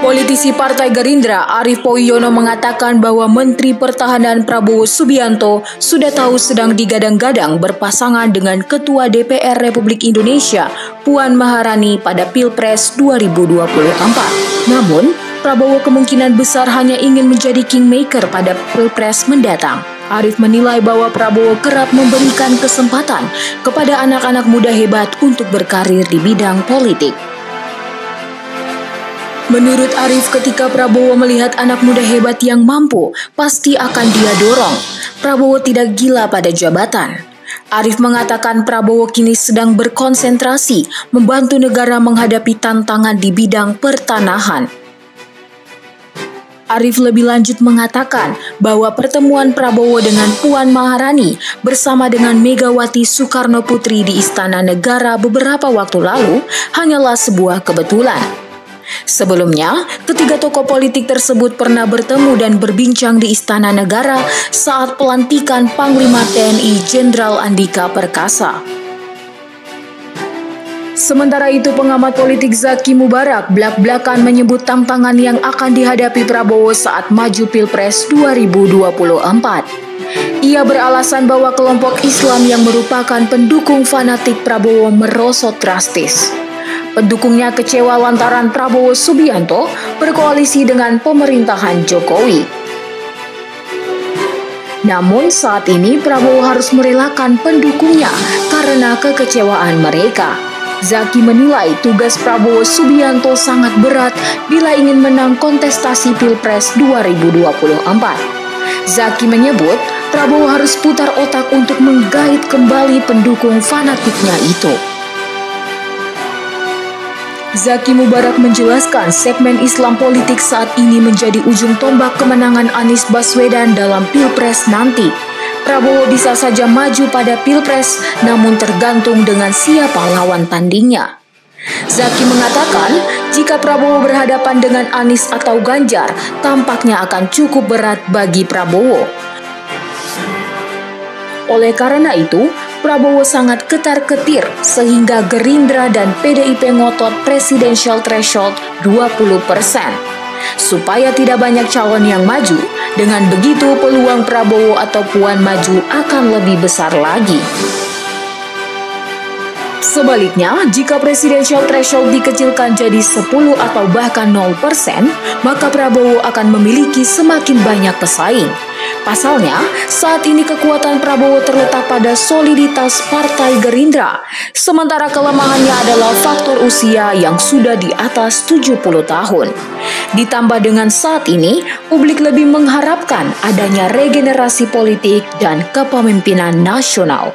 Politisi Partai Gerindra Arief Poyono mengatakan bahwa Menteri Pertahanan Prabowo Subianto sudah tahu sedang digadang-gadang berpasangan dengan Ketua DPR Republik Indonesia Puan Maharani pada Pilpres 2024. Namun, Prabowo kemungkinan besar hanya ingin menjadi kingmaker pada Pilpres mendatang. Arief menilai bahwa Prabowo kerap memberikan kesempatan kepada anak-anak muda hebat untuk berkarir di bidang politik. Menurut Arief, ketika Prabowo melihat anak muda hebat yang mampu, pasti akan dia dorong. Prabowo tidak gila pada jabatan. Arief mengatakan Prabowo kini sedang berkonsentrasi membantu negara menghadapi tantangan di bidang pertanahan. Arief lebih lanjut mengatakan bahwa pertemuan Prabowo dengan Puan Maharani bersama dengan Megawati Soekarno Putri di Istana Negara beberapa waktu lalu hanyalah sebuah kebetulan. Sebelumnya, ketiga tokoh politik tersebut pernah bertemu dan berbincang di Istana Negara saat pelantikan Panglima TNI Jenderal Andika Perkasa. Sementara itu, pengamat politik Zaki Mubarak blak-blakan menyebut tantangan yang akan dihadapi Prabowo saat maju Pilpres 2024. Ia beralasan bahwa kelompok Islam yang merupakan pendukung fanatik Prabowo merosot drastis. Pendukungnya kecewa lantaran Prabowo Subianto berkoalisi dengan pemerintahan Jokowi. Namun saat ini Prabowo harus merelakan pendukungnya karena kekecewaan mereka. Zaki menilai tugas Prabowo Subianto sangat berat bila ingin menang kontestasi Pilpres 2024. Zaki menyebut Prabowo harus putar otak untuk menggait kembali pendukung fanatiknya itu. Zaki Mubarak menjelaskan segmen Islam politik saat ini menjadi ujung tombak kemenangan Anies Baswedan dalam Pilpres nanti. Prabowo bisa saja maju pada Pilpres, namun tergantung dengan siapa lawan tandingnya. Zaki mengatakan, jika Prabowo berhadapan dengan Anies atau Ganjar, tampaknya akan cukup berat bagi Prabowo. Oleh karena itu, Prabowo sangat ketar-ketir sehingga Gerindra dan PDIP ngotot presidential threshold 20%. Supaya tidak banyak calon yang maju, dengan begitu peluang Prabowo atau Puan maju akan lebih besar lagi. Sebaliknya, jika presidential threshold dikecilkan jadi 10 atau bahkan 0%, maka Prabowo akan memiliki semakin banyak pesaing. Pasalnya, saat ini kekuatan Prabowo terletak pada soliditas Partai Gerindra, sementara kelemahannya adalah faktor usia yang sudah di atas 70 tahun. Ditambah dengan saat ini, publik lebih mengharapkan adanya regenerasi politik dan kepemimpinan nasional.